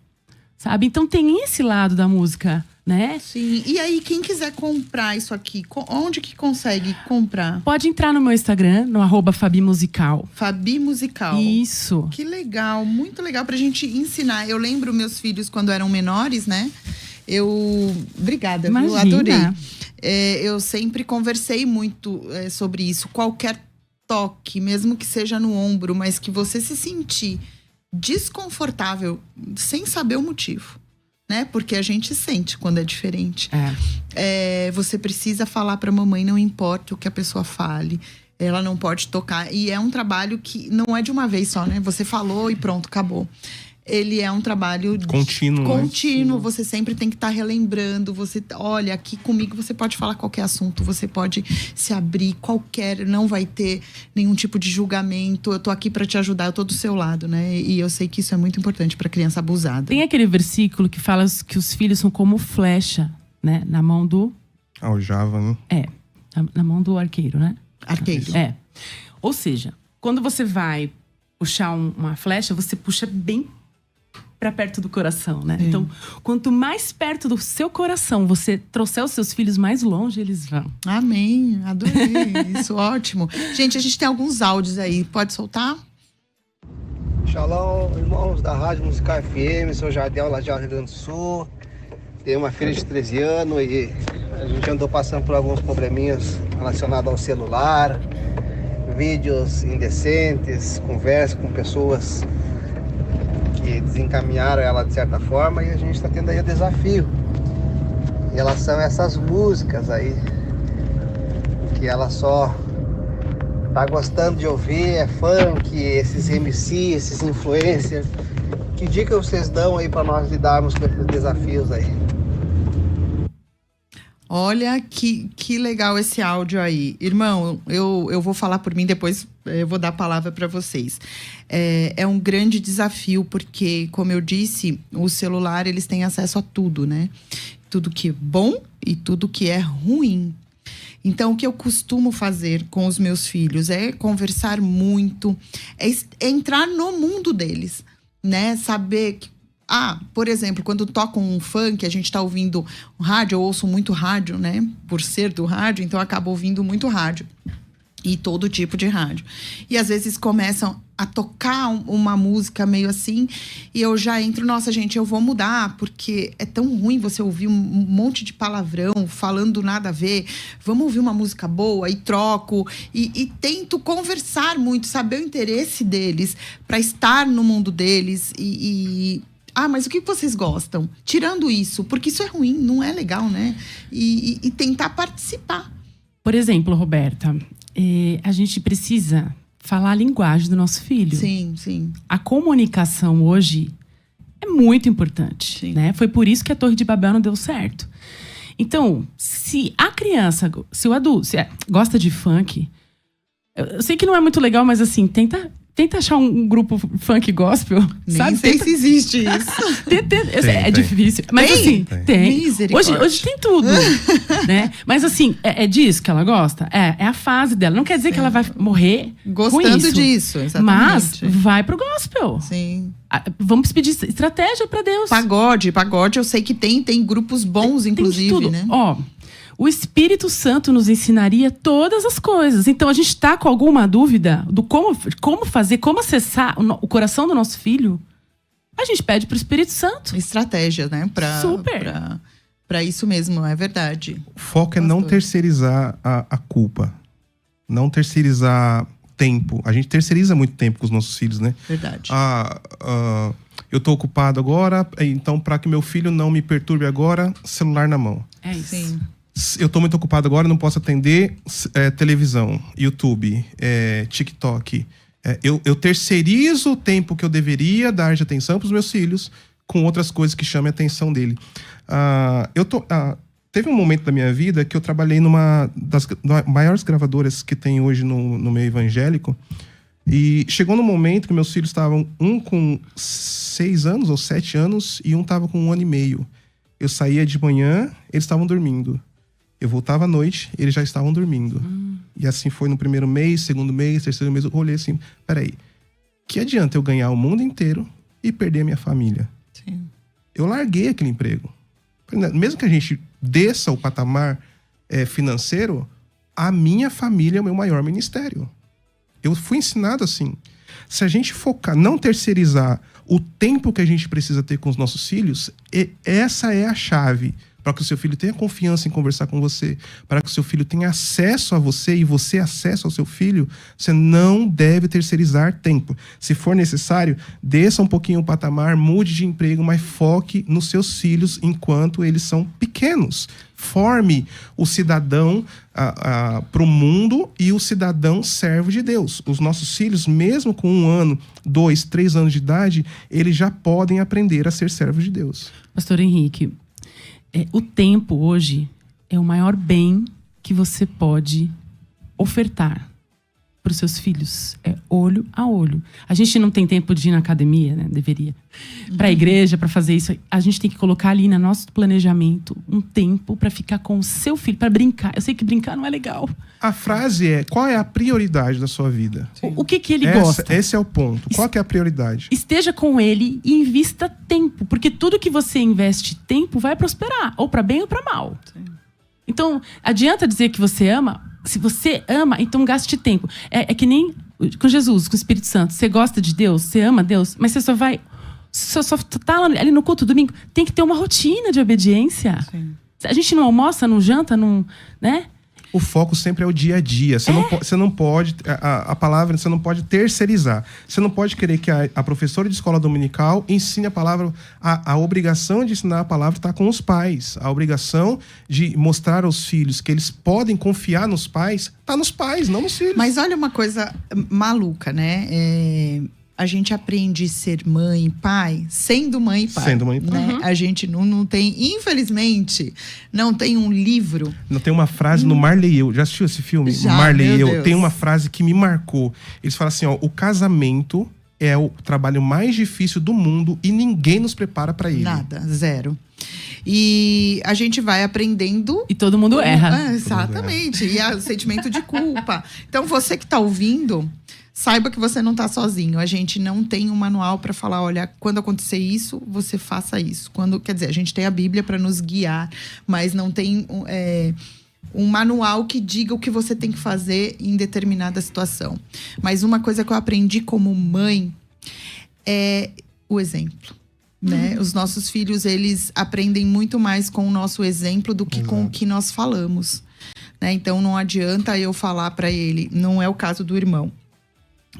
sabe? Então, tem esse lado da música, né? Sim. E aí, quem quiser comprar isso aqui, onde que consegue comprar? Pode entrar no meu Instagram, no @FabiMusical. Fabi Musical. Isso. Que legal, muito legal pra gente ensinar. Eu lembro meus filhos quando eram menores, né? Obrigada, Imagina. Eu adorei. Eu sempre conversei muito sobre isso. Qualquer toque, mesmo que seja no ombro, mas que você se sentir desconfortável, sem saber o motivo. né? Porque a gente sente quando é diferente. Você precisa falar pra mamãe, não importa o que a pessoa fale. Ela não pode tocar. E é um trabalho que não é de uma vez só, né? Você falou e pronto, acabou. Ele é um trabalho contínuo. Você sempre tem que estar relembrando. Olha, aqui comigo você pode falar qualquer assunto. Você pode se abrir não vai ter nenhum tipo de julgamento. Eu tô aqui para te ajudar, eu tô do seu lado, né? E eu sei que isso é muito importante para criança abusada. Tem aquele versículo que fala que os filhos são como flecha, né? Na mão do... Aljava, né? Na mão do arqueiro, né? Arqueiro. Ou seja, quando você vai puxar uma flecha, você puxa bem para perto do coração, né? Então, quanto mais perto do seu coração você trouxer os seus filhos, mais longe eles vão. Amém, adorei. Isso, ótimo. Gente, a gente tem alguns áudios aí. Pode soltar? Shalom, irmãos da Rádio Musical FM, sou Jardel, lá de Rio Grande do Sul. Tenho uma filha de 13 anos e a gente andou passando por alguns probleminhas relacionados ao celular, vídeos indecentes, conversa com pessoas que desencaminharam ela de certa forma, e a gente está tendo aí o desafio em relação a essas músicas aí que ela só tá gostando de ouvir, é funk, esses MC, esses influencers. Que dica vocês dão aí para nós lidarmos com esses desafios aí? Olha que legal esse áudio aí. Irmão, eu vou falar por mim, depois eu vou dar a palavra para vocês. É um grande desafio, porque, como eu disse, o celular, eles têm acesso a tudo, né? Tudo que é bom e tudo que é ruim. Então, o que eu costumo fazer com os meus filhos é conversar muito, é entrar no mundo deles, né? Saber que, por exemplo, quando toca um funk, a gente tá ouvindo um rádio, eu ouço muito rádio, né? Por ser do rádio, então eu acabo ouvindo muito rádio. E todo tipo de rádio. E às vezes começam a tocar uma música meio assim, e eu já entro, nossa, gente, eu vou mudar, porque é tão ruim você ouvir um monte de palavrão, falando nada a ver. Vamos ouvir uma música boa, e troco. E tento conversar muito, saber o interesse deles, para estar no mundo deles mas o que vocês gostam? Tirando isso, porque isso é ruim, não é legal, né? E tentar participar. Por exemplo, Roberta, a gente precisa falar a linguagem do nosso filho. Sim, sim. A comunicação hoje é muito importante, né? Foi por isso que a Torre de Babel não deu certo. Então, se a criança, se o adulto gosta de funk, eu sei que não é muito legal, mas assim, tenta achar um grupo funk gospel, nem sabe? sei se existe isso. É difícil. Mas tem? Assim, tem. Misericórdia. Hoje tem tudo, né? Mas assim, é disso que ela gosta? É a fase dela. Não quer dizer que ela vai morrer gostando disso, exatamente. Mas vai pro gospel. Sim. Vamos pedir estratégia pra Deus. Pagode, eu sei que tem grupos bons, inclusive, tem tudo, né? O Espírito Santo nos ensinaria todas as coisas. Então, a gente está com alguma dúvida do como fazer, como acessar o coração do nosso filho? A gente pede pro Espírito Santo. Estratégia, né? Super. Pra isso mesmo, é verdade. O foco é não terceirizar a culpa. Não terceirizar tempo. A gente terceiriza muito tempo com os nossos filhos, né? Verdade. Eu tô ocupado agora, então para que meu filho não me perturbe agora, celular na mão. É isso. Sim. Eu tô muito ocupado agora, não posso atender televisão, YouTube, TikTok. Eu terceirizo o tempo que eu deveria dar de atenção para os meus filhos com outras coisas que chamem a atenção dele. Teve um momento da minha vida que eu trabalhei numa das maiores gravadoras que tem hoje no meio evangélico. E chegou no momento que meus filhos estavam, um com 6 anos ou 7 anos e um estava com 1 ano e meio. Eu saía de manhã, eles estavam dormindo. Eu voltava à noite, eles já estavam dormindo. E assim foi no primeiro mês, segundo mês, terceiro mês. Eu olhei assim, peraí, que adianta eu ganhar o mundo inteiro e perder a minha família? Sim. Eu larguei aquele emprego. Mesmo que a gente desça o patamar financeiro, a minha família é o meu maior ministério. Eu fui ensinado assim. Se a gente focar, não terceirizar o tempo que a gente precisa ter com os nossos filhos, essa é a chave para que o seu filho tenha confiança em conversar com você, para que o seu filho tenha acesso a você e você acesso ao seu filho, você não deve terceirizar tempo. Se for necessário, desça um pouquinho o patamar, mude de emprego, mas foque nos seus filhos enquanto eles são pequenos. Forme o cidadão para o mundo e o cidadão servo de Deus. Os nossos filhos, mesmo com 1 ano, 2, 3 anos de idade, eles já podem aprender a ser servos de Deus. Pastor Henrique, o tempo hoje é o maior bem que você pode ofertar para os seus filhos. É olho a olho. A gente não tem tempo de ir na academia, né? Deveria. Para a igreja, para fazer isso. A gente tem que colocar ali no nosso planejamento um tempo para ficar com o seu filho, para brincar. Eu sei que brincar não é legal. A frase é: qual é a prioridade da sua vida? O que ele gosta? Esse é o ponto. Qual que é a prioridade? Esteja com ele e invista tempo. Porque tudo que você investe tempo vai prosperar. Ou para bem ou para mal. Sim. Então, adianta dizer que você ama. Se você ama, então gaste tempo. É que nem com Jesus, com o Espírito Santo. Você gosta de Deus, você ama Deus, mas você só vai... Só tá ali no culto domingo. Tem que ter uma rotina de obediência. Sim. A gente não almoça, não janta, não... né? O foco sempre é o dia a dia. Você não pode... A palavra, você não pode terceirizar. Você não pode querer que a professora de escola dominical ensine a palavra. A obrigação de ensinar a palavra está com os pais. A obrigação de mostrar aos filhos que eles podem confiar nos pais está nos pais, não nos filhos. Mas olha uma coisa maluca, né? A gente aprende a ser mãe e pai sendo mãe e pai. Sendo mãe e pai. Né? Uhum. A gente não tem, infelizmente, não tem um livro. Não tem uma frase no Marley e Eu. Já assistiu esse filme? Já, Marley e Eu. Deus. Tem uma frase que me marcou. Eles falam assim, ó: o casamento é o trabalho mais difícil do mundo e ninguém nos prepara para ele. Nada, zero. E a gente vai aprendendo. E todo mundo erra. Exatamente. E o sentimento de culpa. Então, você que tá ouvindo, saiba que você não está sozinho. A gente não tem um manual para falar, olha, quando acontecer isso, você faça isso. Quer dizer, a gente tem a Bíblia para nos guiar, mas não tem um manual que diga o que você tem que fazer em determinada situação. Mas uma coisa que eu aprendi como mãe é o exemplo. Né? Os nossos filhos, eles aprendem muito mais com o nosso exemplo do que com o que nós falamos. Né? Então, não adianta eu falar para ele, não é o caso do irmão,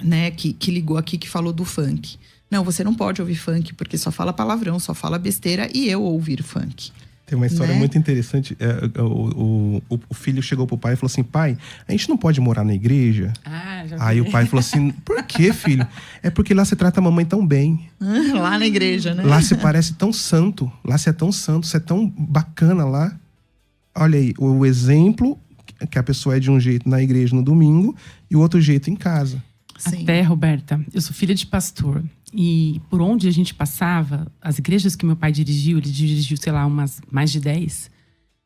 né, que ligou aqui, que falou do funk. Não, você não pode ouvir funk, porque só fala palavrão, só fala besteira, e eu ouvir funk. Tem uma história né? muito interessante. O filho chegou pro pai e falou assim: pai, a gente não pode morar na igreja? Aí o pai falou assim: por quê, filho? É porque lá você trata a mamãe tão bem. Lá na igreja, né? Lá você parece tão santo. Lá você é tão santo, você é tão bacana lá. Olha aí, o exemplo que a pessoa é de um jeito na igreja no domingo e o outro jeito em casa. Sim. Até, Roberta, eu sou filha de pastor. E por onde a gente passava, as igrejas que meu pai dirigiu, ele dirigiu, sei lá, umas mais de 10.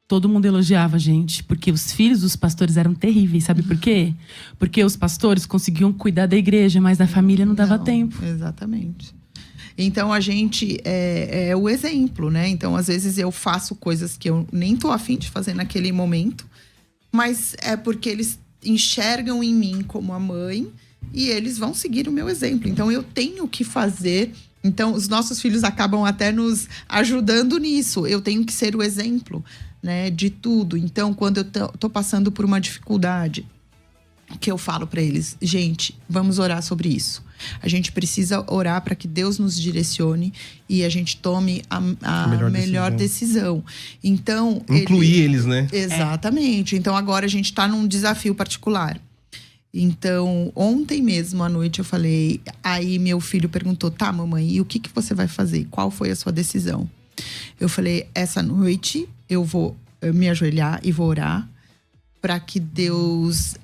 Todo mundo elogiava a gente, porque os filhos dos pastores eram terríveis. Sabe por quê? Porque os pastores conseguiam cuidar da igreja, mas da família não dava tempo. Exatamente. Então, a gente é o exemplo, né? Então, às vezes, eu faço coisas que eu nem tô afim de fazer naquele momento. Mas é porque eles enxergam em mim como a mãe e eles vão seguir o meu exemplo. Então, eu tenho que fazer. Então, os nossos filhos acabam até nos ajudando nisso. Eu tenho que ser o exemplo, né, de tudo. Então, quando eu tô passando por uma dificuldade, que eu falo para eles: gente, vamos orar sobre isso. A gente precisa orar para que Deus nos direcione e a gente tome a melhor decisão. Então, incluir eles, né? Exatamente. Então, agora a gente está num desafio particular. Então, ontem mesmo à noite eu falei, aí meu filho perguntou: tá, mamãe, e o que você vai fazer? Qual foi a sua decisão? Eu falei: essa noite eu vou me ajoelhar e vou orar para que Deus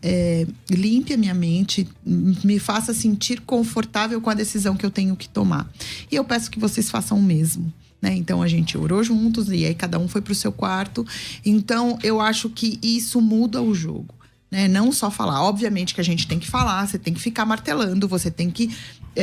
limpe a minha mente, me faça sentir confortável com a decisão que eu tenho que tomar. E eu peço que vocês façam o mesmo. Né? Então, a gente orou juntos e aí cada um foi para o seu quarto. Então, eu acho que isso muda o jogo. Né? Não só falar. Obviamente que a gente tem que falar, você tem que ficar martelando, você tem que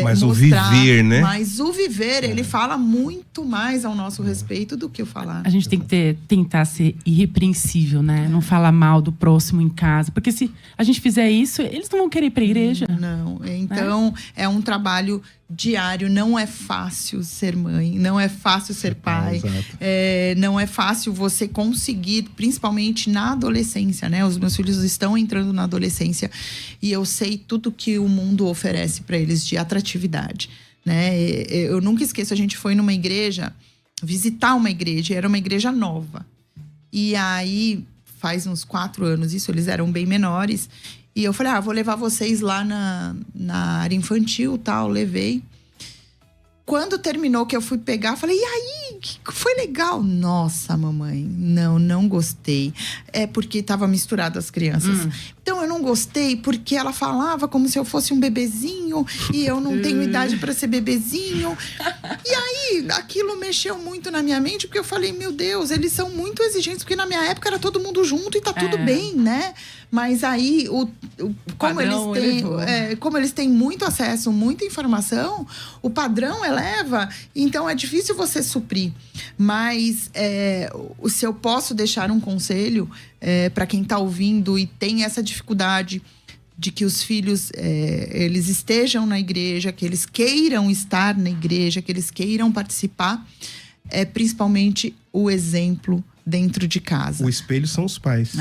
mas mostrar, o viver, né? Mas o viver, ele fala muito mais ao nosso respeito do que o falar. A gente tem que tentar ser irrepreensível, né? Não falar mal do próximo em casa. Porque se a gente fizer isso, eles não vão querer ir pra igreja. Não. Então, é um trabalho diário. Não é fácil ser mãe, não é fácil ser pai. Exato. Não é fácil você conseguir, principalmente na adolescência, né? Os meus filhos estão entrando na adolescência e eu sei tudo que o mundo oferece para eles de atratividade, né? Eu nunca esqueço, a gente foi numa igreja, visitar uma igreja, era uma igreja nova. E aí, faz uns 4 anos isso, eles eram bem menores. E eu falei, vou levar vocês lá na área infantil, tal, levei. Quando terminou que eu fui pegar, falei, e aí, que foi legal? Nossa, mamãe, não gostei. É porque tava misturado as crianças. Então, eu não gostei porque ela falava como se eu fosse um bebezinho. E eu não tenho idade para ser bebezinho. E aí, aquilo mexeu muito na minha mente. Porque eu falei, meu Deus, eles são muito exigentes. Porque na minha época era todo mundo junto e tá tudo bem, né? Mas aí, como eles têm muito acesso, muita informação, o padrão eleva, então é difícil você suprir. Mas se eu posso deixar um conselho para quem está ouvindo e tem essa dificuldade de que os filhos eles estejam na igreja, que eles queiram estar na igreja, que eles queiram participar, principalmente o exemplo dentro de casa. O espelho são os pais.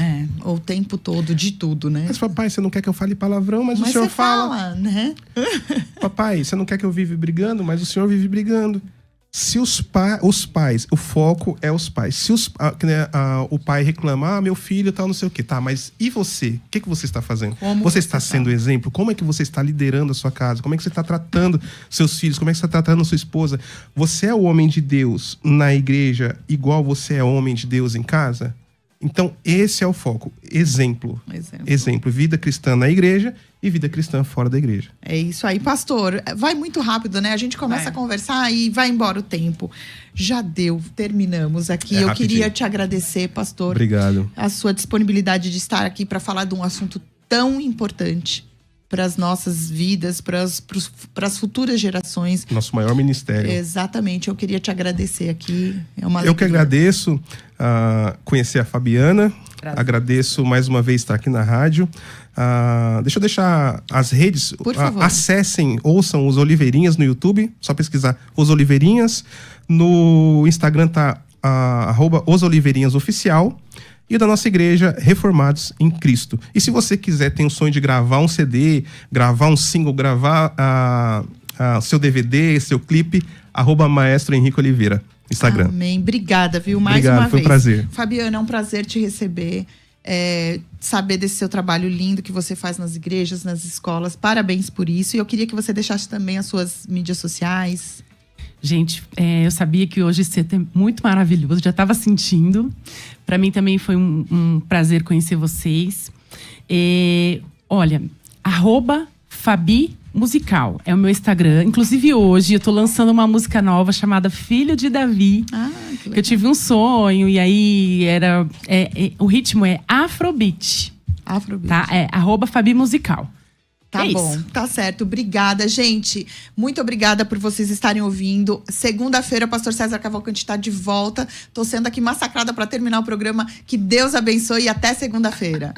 O tempo todo, de tudo, né? Mas papai, você não quer que eu fale palavrão, mas o senhor fala, né? Papai, você não quer que eu vive brigando, mas o senhor vive brigando. Se os pais, o foco é os pais. Se o pai reclamar, meu filho tal, não sei o quê. Tá, mas e você? O que você está fazendo? Como você está sendo exemplo? Como é que você está liderando a sua casa? Como é que você está tratando seus filhos? Como é que você está tratando sua esposa? Você é o homem de Deus na igreja igual você é homem de Deus em casa? Então, esse é o foco. Exemplo. Vida cristã na igreja e vida cristã fora da igreja. É isso aí, pastor. Vai muito rápido, né? A gente começa a conversar e vai embora o tempo. Já deu, terminamos aqui. Eu queria te agradecer, pastor. Obrigado. A sua disponibilidade de estar aqui para falar de um assunto tão importante para as nossas vidas, para as futuras gerações. Nosso maior ministério. Exatamente. Eu queria te agradecer aqui. É uma Eu que agradeço conhecer a Fabiana. Prazer. Agradeço mais uma vez estar aqui na rádio. Deixa eu deixar as redes. Por favor. Acessem, ouçam os Oliveirinhas no YouTube. Só pesquisar Os Oliveirinhas. No Instagram tá @osoliveirinhasoficial. E da nossa igreja, Reformados em Cristo. E se você quiser, tem um sonho de gravar um CD, gravar um single, gravar seu DVD, seu clipe, @Maestro Henrique Oliveira, Instagram. Amém. Obrigada, viu? Obrigado, uma foi vez. Um prazer. Fabiana, é um prazer te receber. Saber desse seu trabalho lindo que você faz nas igrejas, nas escolas. Parabéns por isso. E eu queria que você deixasse também as suas mídias sociais. Gente, eu sabia que hoje ia ser muito maravilhoso, já estava sentindo. Para mim também foi um prazer conhecer vocês. Olha, @FabiMusical é o meu Instagram. Inclusive hoje eu tô lançando uma música nova chamada Filho de Davi. Que eu tive um sonho e aí o ritmo é Afrobeat. Tá? @FabiMusical. Tá bom, tá certo. Obrigada, gente. Muito obrigada por vocês estarem ouvindo. Segunda-feira, o pastor César Cavalcanti tá de volta. Tô sendo aqui massacrada para terminar o programa. Que Deus abençoe e até segunda-feira.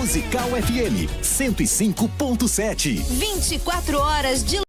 Musical FM 105.7. 24 horas de